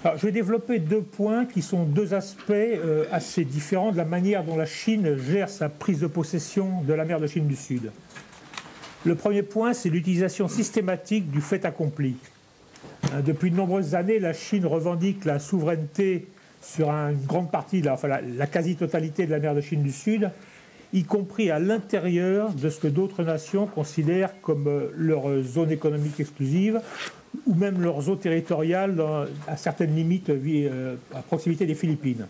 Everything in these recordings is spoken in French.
Alors, je vais développer deux points qui sont deux aspects assez différents de la manière dont la Chine gère sa prise de possession de la mer de Chine du Sud. Le premier point, c'est l'utilisation systématique du fait accompli. Depuis de nombreuses années, la Chine revendique la souveraineté sur une grande partie, la quasi-totalité de la mer de Chine du Sud, y compris à l'intérieur de ce que d'autres nations considèrent comme leur zone économique exclusive ou même leurs eaux territoriales à certaines limites à proximité des Philippines.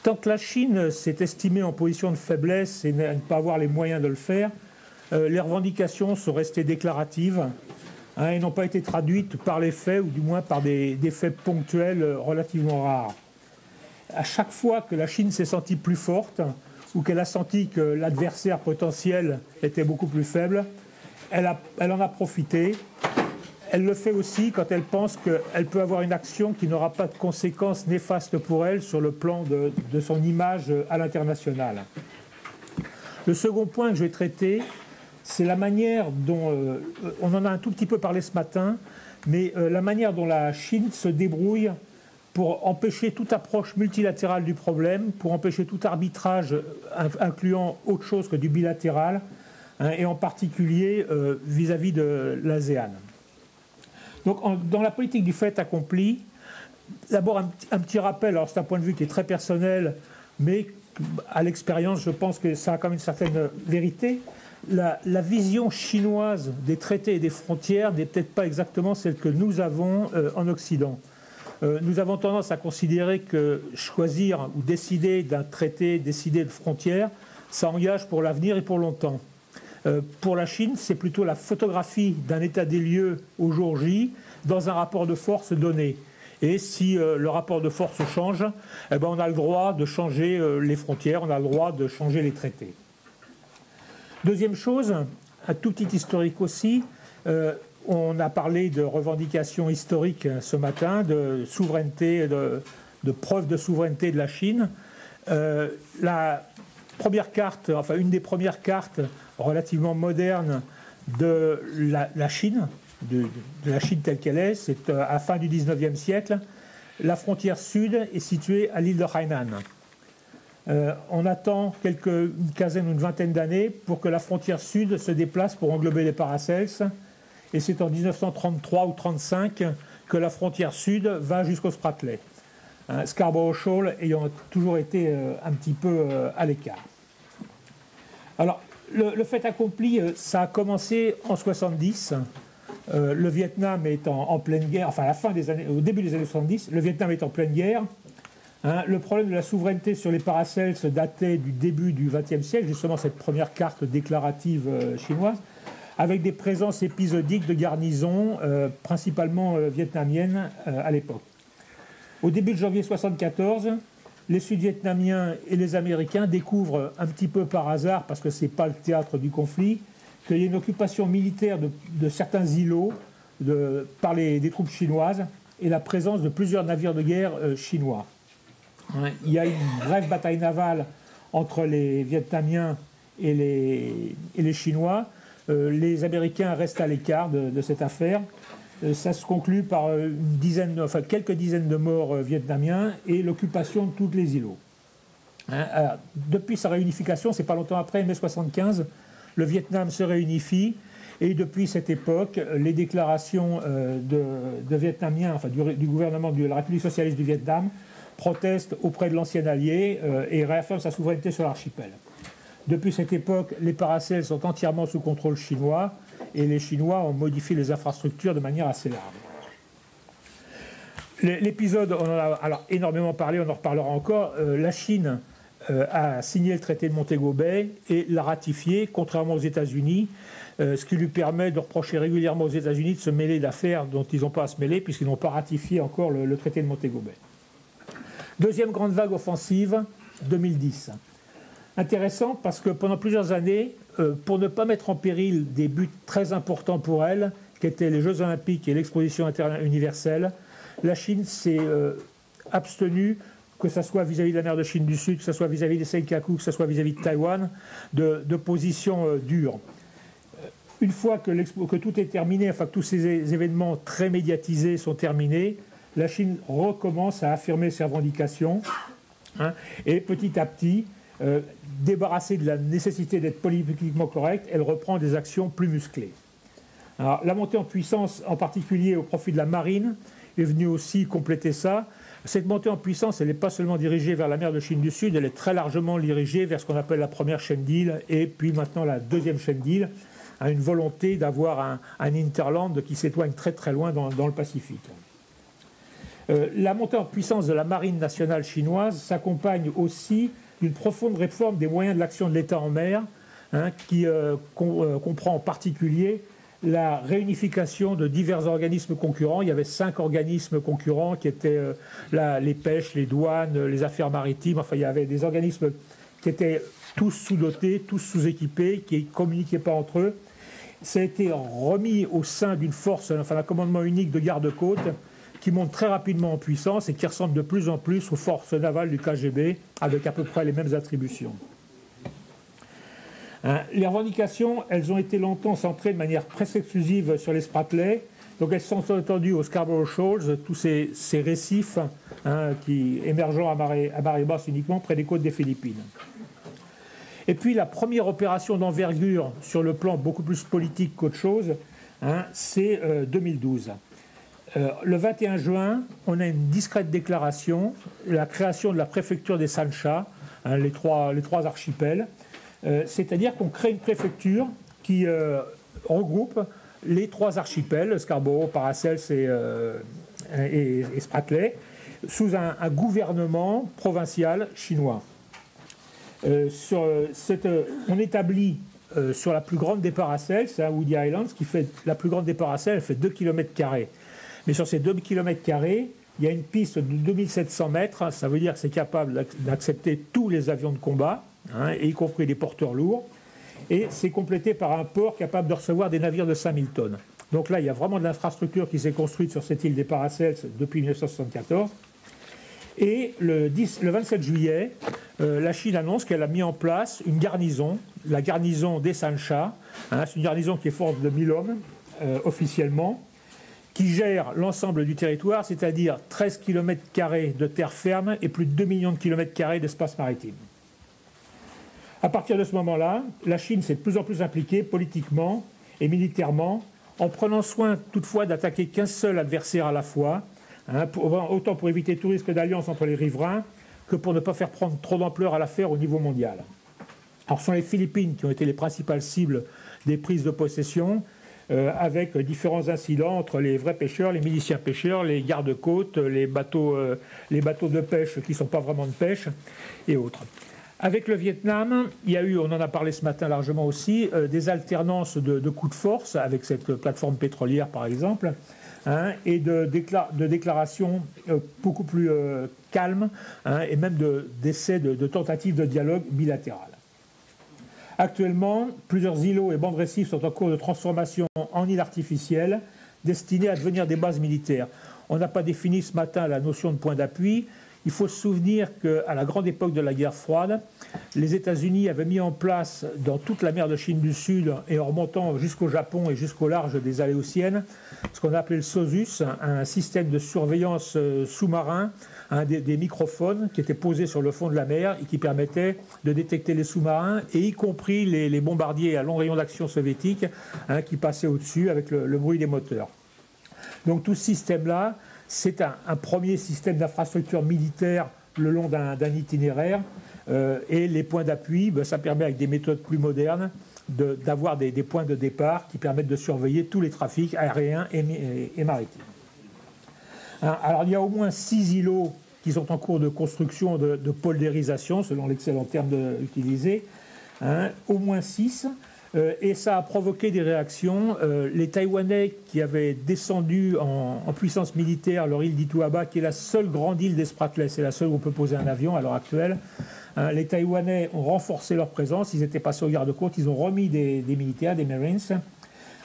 Tant que la Chine s'est estimée en position de faiblesse et n'a pas avoir les moyens de le faire, les revendications sont restées déclaratives et n'ont pas été traduites par les faits, ou du moins par des faits ponctuels relativement rares. À chaque fois que la Chine s'est sentie plus forte, ou qu'elle a senti que l'adversaire potentiel était beaucoup plus faible, elle en a profité. Elle le fait aussi quand elle pense qu'elle peut avoir une action qui n'aura pas de conséquences néfastes pour elle sur le plan de son image à l'international. Le second point que je vais traiter, c'est la manière dont, on en a un tout petit peu parlé ce matin, mais la manière dont la Chine se débrouille pour empêcher toute approche multilatérale du problème, pour empêcher tout arbitrage incluant autre chose que du bilatéral, et en particulier vis-à-vis de l'ASEAN. Donc, dans la politique du fait accompli, d'abord un petit rappel, alors c'est un point de vue qui est très personnel, mais à l'expérience, je pense que ça a quand même une certaine vérité. La vision chinoise des traités et des frontières n'est peut-être pas exactement celle que nous avons en Occident. Nous avons tendance à considérer que choisir ou décider d'un traité, décider de frontières, ça engage pour l'avenir et pour longtemps. Pour la Chine, c'est plutôt la photographie d'un état des lieux au jour J dans un rapport de force donné. Et si le rapport de force change, eh ben on a le droit de changer les frontières, on a le droit de changer les traités. Deuxième chose, un tout petit historique aussi, on a parlé de revendications historiques ce matin, de souveraineté, de preuve de souveraineté de la Chine. La première carte, enfin une des premières cartes relativement modernes de la Chine, de la Chine telle qu'elle est, c'est à la fin du 19e siècle. La frontière sud est située à l'île de Hainan. On attend une quinzaine ou une vingtaine d'années pour que la frontière sud se déplace pour englober les Paracels. Et c'est en 1933 ou 1935 que la frontière sud va jusqu'au Spratly. Scarborough Shoal ayant toujours été un petit peu à l'écart. Alors, le fait accompli, ça a commencé en 1970. Le Vietnam est en pleine guerre, enfin à la fin des années, au début des années 70, le Vietnam est en pleine guerre. Le problème de la souveraineté sur les Paracels datait du début du XXe siècle, justement cette première carte déclarative chinoise, avec des présences épisodiques de garnisons, principalement vietnamiennes à l'époque. Au début de janvier 1974, les Sud-Vietnamiens et les Américains découvrent un petit peu par hasard, parce que ce n'est pas le théâtre du conflit, qu'il y a une occupation militaire de certains îlots par des troupes chinoises et la présence de plusieurs navires de guerre chinois. Il y a une brève bataille navale entre les Vietnamiens et les Chinois. Les Américains restent à l'écart de cette affaire. Ça se conclut par quelques dizaines de morts vietnamiens et l'occupation de tous les îlots. Alors, depuis sa réunification, c'est pas longtemps après, mai 1975, le Vietnam se réunifie et depuis cette époque, les déclarations de Vietnamiens, enfin du gouvernement de la République socialiste du Vietnam, protestent auprès de l'ancien allié et réaffirment sa souveraineté sur l'archipel. Depuis cette époque, les Paracels sont entièrement sous contrôle chinois et les Chinois ont modifié les infrastructures de manière assez large. L'épisode, on en a alors énormément parlé, on en reparlera encore. La Chine a signé le traité de Montego Bay et l'a ratifié, contrairement aux États-Unis, ce qui lui permet de reprocher régulièrement aux États-Unis de se mêler d'affaires dont ils n'ont pas à se mêler puisqu'ils n'ont pas ratifié encore le traité de Montego Bay. Deuxième grande vague offensive, 2010. Intéressant parce que pendant plusieurs années, pour ne pas mettre en péril des buts très importants pour elle, qui étaient les Jeux Olympiques et l'Exposition universelle, la Chine s'est abstenue, que ce soit vis-à-vis de la mer de Chine du Sud, que ce soit vis-à-vis des Senkaku, que ce soit vis-à-vis de Taïwan, de positions dures. Une fois que tout est terminé, enfin que tous ces événements très médiatisés sont terminés, la Chine recommence à affirmer ses revendications, hein, et petit à petit, débarrassée de la nécessité d'être politiquement correcte, elle reprend des actions plus musclées. Alors, la montée en puissance, en particulier au profit de la marine, est venue aussi compléter ça. Cette montée en puissance, elle n'est pas seulement dirigée vers la mer de Chine du Sud, elle est très largement dirigée vers ce qu'on appelle la première chaîne d'îles et puis maintenant la deuxième chaîne d'îles, à une volonté d'avoir un hinterland qui s'éloigne très très loin dans le Pacifique. La montée en puissance de la marine nationale chinoise s'accompagne aussi d'une profonde réforme des moyens de l'action de l'État en mer, hein, qui comprend en particulier la réunification de divers organismes concurrents. Il y avait 5 organismes concurrents qui étaient les pêches, les douanes, les affaires maritimes. Enfin, il y avait des organismes qui étaient tous sous-dotés, tous sous-équipés, qui ne communiquaient pas entre eux. Ça a été remis au sein d'une force, enfin un commandement unique de garde-côte, qui monte très rapidement en puissance et qui ressemble de plus en plus aux forces navales du KGB, avec à peu près les mêmes attributions. Les revendications, elles ont été longtemps centrées de manière presque exclusive sur les Spratley. Donc elles sont entendues aux Scarborough Shoals, tous ces récifs, hein, qui émergeant à marée basse uniquement près des côtes des Philippines. Et puis la première opération d'envergure sur le plan beaucoup plus politique qu'autre chose, hein, c'est 2012. Le 21 juin, on a une discrète déclaration, la création de la préfecture des Sansha, hein, les trois archipels. C'est-à-dire qu'on crée une préfecture qui regroupe les 3 archipels, Scarborough, Paracels et Spratley, sous un gouvernement provincial chinois. On établit sur la plus grande des Paracels, c'est à Woody Island, la plus grande des Paracels, elle fait 2 km². Mais sur ces 2 km², il y a une piste de 2700 mètres, ça veut dire que c'est capable d'accepter tous les avions de combat, hein, y compris les porteurs lourds, et c'est complété par un port capable de recevoir des navires de 5000 tonnes. Donc là, il y a vraiment de l'infrastructure qui s'est construite sur cette île des Paracels depuis 1974. Et le 27 juillet, la Chine annonce qu'elle a mis en place une garnison, la garnison des Sansha, hein, c'est une garnison qui est forte de 1000 hommes, officiellement, qui gère l'ensemble du territoire, c'est-à-dire 13 km² de terre ferme et plus de 2 millions de km² d'espace maritime. À partir de ce moment-là, la Chine s'est de plus en plus impliquée politiquement et militairement, en prenant soin toutefois d'attaquer qu'un seul adversaire à la fois, hein, autant pour éviter tout risque d'alliance entre les riverains que pour ne pas faire prendre trop d'ampleur à l'affaire au niveau mondial. Alors ce sont les Philippines qui ont été les principales cibles des prises de possession, avec différents incidents entre les vrais pêcheurs, les miliciens pêcheurs, les gardes-côtes, les bateaux de pêche qui ne sont pas vraiment de pêche, et autres. Avec le Vietnam, il y a eu, on en a parlé ce matin largement aussi, des alternances de coups de force avec cette plateforme pétrolière par exemple, hein, et de déclarations beaucoup plus calmes, hein, et même d'essais de tentatives de dialogue bilatéral. Actuellement, plusieurs îlots et bancs de récifs sont en cours de transformation en îles artificielles destinées à devenir des bases militaires. On n'a pas défini ce matin la notion de point d'appui. Il faut se souvenir qu'à la grande époque de la guerre froide, les États-Unis avaient mis en place dans toute la mer de Chine du Sud et en remontant jusqu'au Japon et jusqu'au large des Aléoutiennes, ce qu'on appelait le SOSUS, un système de surveillance sous-marin, des microphones qui étaient posés sur le fond de la mer et qui permettaient de détecter les sous-marins, et y compris les bombardiers à long rayon d'action soviétiques, hein, qui passaient au-dessus avec le bruit des moteurs. Donc tout ce système-là, c'est un premier système d'infrastructure militaire le long d'un itinéraire, et les points d'appui, ça permet avec des méthodes plus modernes d'avoir des points de départ qui permettent de surveiller tous les trafics aériens et maritimes. Alors il y a au moins 6 îlots qui sont en cours de construction de poldérisation, selon l'excellent terme utilisé, hein, au moins 6. Et ça a provoqué des réactions. Les Taïwanais qui avaient descendu en puissance militaire leur île d'Ituaba, qui est la seule grande île des Spratley, c'est la seule où on peut poser un avion à l'heure actuelle. Hein, les Taïwanais ont renforcé leur présence, ils étaient passés au garde-côte, ils ont remis des militaires, des Marines.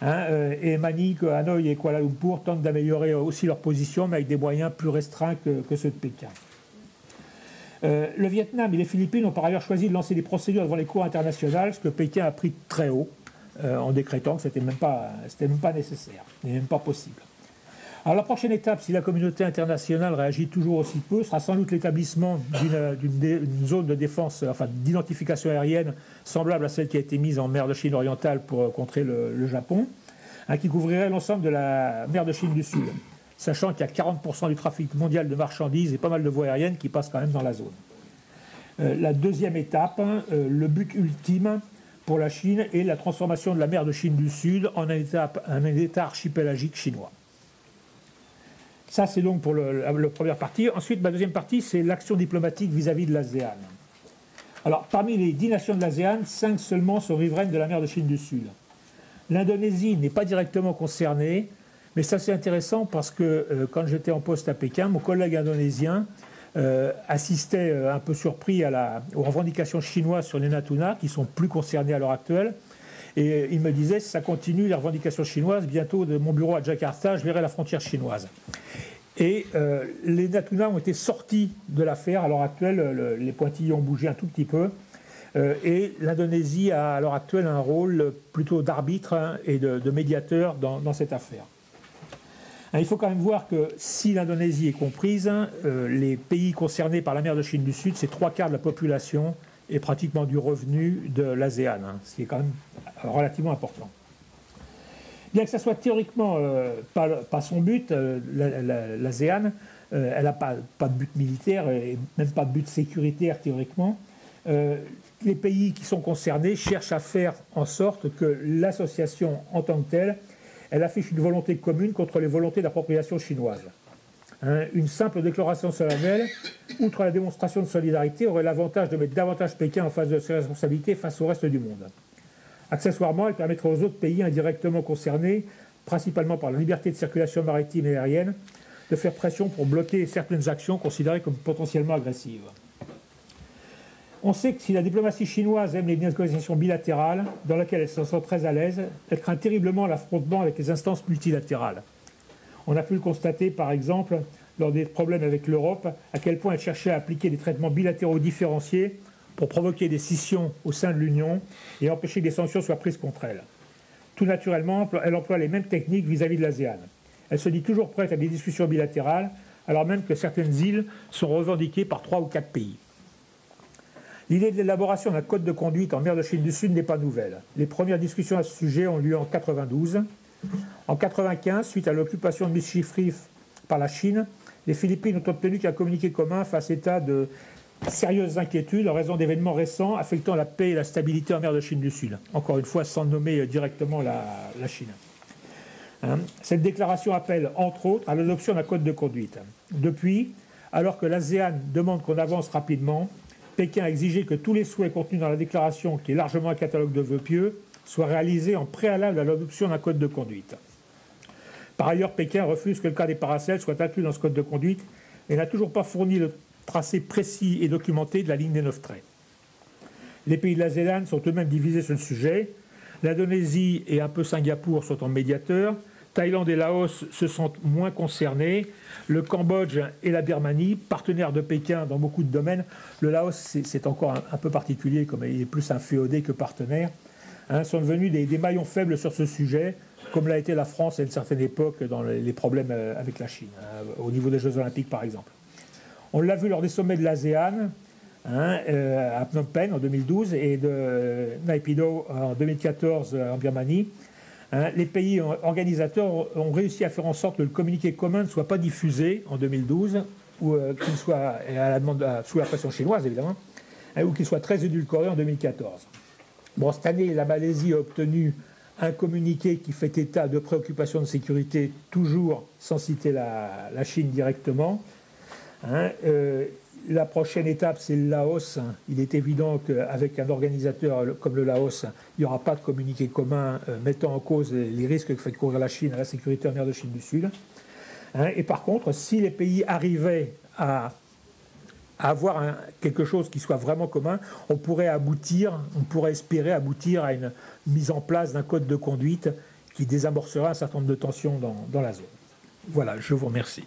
Hein, et Manille, Hanoï et Kuala Lumpur tentent d'améliorer aussi leur position, mais avec des moyens plus restreints que ceux de Pékin. Le Vietnam et les Philippines ont par ailleurs choisi de lancer des procédures devant les cours internationales, ce que Pékin a pris très haut, en décrétant que ce n'était même pas nécessaire, et même pas possible. Alors la prochaine étape, si la communauté internationale réagit toujours aussi peu, sera sans doute l'établissement d'une zone de défense, enfin d'identification aérienne semblable à celle qui a été mise en mer de Chine orientale pour contrer le Japon, hein, qui couvrirait l'ensemble de la mer de Chine du Sud, sachant qu'il y a 40% du trafic mondial de marchandises et pas mal de voies aériennes qui passent quand même dans la zone. La deuxième étape, le but ultime pour la Chine est la transformation de la mer de Chine du Sud en un État archipélagique chinois. Ça, c'est donc pour la première partie. Ensuite, ma deuxième partie, c'est l'action diplomatique vis-à-vis de l'ASEAN. Alors, parmi les 10 nations de l'ASEAN, 5 seulement sont riveraines de la mer de Chine du Sud. L'Indonésie n'est pas directement concernée, mais ça, c'est intéressant parce que quand j'étais en poste à Pékin, mon collègue indonésien assistait un peu surpris aux revendications chinoises sur les Natuna, qui sont plus concernées à l'heure actuelle. Et il me disait, si ça continue, les revendications chinoises, bientôt de mon bureau à Jakarta, je verrai la frontière chinoise. Et les Natuna ont été sortis de l'affaire. À l'heure actuelle, les pointillés ont bougé un tout petit peu. Et l'Indonésie a à l'heure actuelle un rôle plutôt d'arbitre et de médiateur dans cette affaire. Il faut quand même voir que si l'Indonésie est comprise, les pays concernés par la mer de Chine du Sud, c'est 3/4 de la population et pratiquement du revenu de l'ASEAN, ce qui est quand même relativement important. Bien que ça soit théoriquement pas son but, l'ASEAN, elle n'a pas de but militaire et même pas de but sécuritaire théoriquement. Les pays qui sont concernés cherchent à faire en sorte que l'association en tant que telle, elle affiche une volonté commune contre les volontés d'appropriation chinoise. Une simple déclaration solennelle, outre la démonstration de solidarité, aurait l'avantage de mettre davantage Pékin en face de ses responsabilités face au reste du monde. Accessoirement, elle permettrait aux autres pays indirectement concernés, principalement par la liberté de circulation maritime et aérienne, de faire pression pour bloquer certaines actions considérées comme potentiellement agressives. On sait que si la diplomatie chinoise aime les négociations bilatérales, dans lesquelles elle se sent très à l'aise, elle craint terriblement l'affrontement avec les instances multilatérales. On a pu le constater, par exemple, lors des problèmes avec l'Europe, à quel point elle cherchait à appliquer des traitements bilatéraux différenciés pour provoquer des scissions au sein de l'Union et empêcher que des sanctions soient prises contre elle. Tout naturellement, elle emploie les mêmes techniques vis-à-vis de l'ASEAN. Elle se dit toujours prête à des discussions bilatérales, alors même que certaines îles sont revendiquées par 3 ou 4 pays. L'idée de l'élaboration d'un code de conduite en mer de Chine du Sud n'est pas nouvelle. Les premières discussions à ce sujet ont lieu en 1992. En 1995, suite à l'occupation de Mischief Reef par la Chine, les Philippines ont obtenu qu'un communiqué commun fasse état de sérieuses inquiétudes en raison d'événements récents affectant la paix et la stabilité en mer de Chine du Sud. Encore une fois, sans nommer directement la Chine. Cette déclaration appelle, entre autres, à l'adoption d'un code de conduite. Depuis, alors que l'ASEAN demande qu'on avance rapidement, Pékin a exigé que tous les souhaits contenus dans la déclaration, qui est largement un catalogue de vœux pieux, soient réalisés en préalable à l'adoption d'un code de conduite. Par ailleurs, Pékin refuse que le cas des paracels soit inclus dans ce code de conduite et n'a toujours pas fourni le tracé précis et documenté de la ligne des 9 traits. Les pays de l'ASEAN sont eux-mêmes divisés sur le sujet. L'Indonésie et un peu Singapour sont en médiateurs. Thaïlande et Laos se sentent moins concernés. Le Cambodge et la Birmanie, partenaires de Pékin dans beaucoup de domaines. Le Laos, c'est encore un peu particulier, comme il est plus un féodé que partenaire, sont devenus des maillons faibles sur ce sujet, comme l'a été la France à une certaine époque dans les problèmes avec la Chine, au niveau des Jeux Olympiques par exemple. On l'a vu lors des sommets de l'ASEAN, à Phnom Penh en 2012 et de Naypyidaw en 2014 en Birmanie. Les pays organisateurs ont réussi à faire en sorte que le communiqué commun ne soit pas diffusé en 2012, ou qu'il soit à la demande, sous la pression chinoise évidemment, ou qu'il soit très édulcoré en 2014. Bon, cette année, la Malaisie a obtenu un communiqué qui fait état de préoccupations de sécurité, toujours sans citer la Chine directement. La prochaine étape, c'est le Laos. Il est évident qu'avec un organisateur comme le Laos, il n'y aura pas de communiqué commun mettant en cause les risques que fait courir la Chine à la sécurité en mer de Chine du Sud. Et par contre, si les pays arrivaient à avoir quelque chose qui soit vraiment commun, on pourrait espérer aboutir à une mise en place d'un code de conduite qui désamorcera un certain nombre de tensions dans la zone. Voilà, je vous remercie.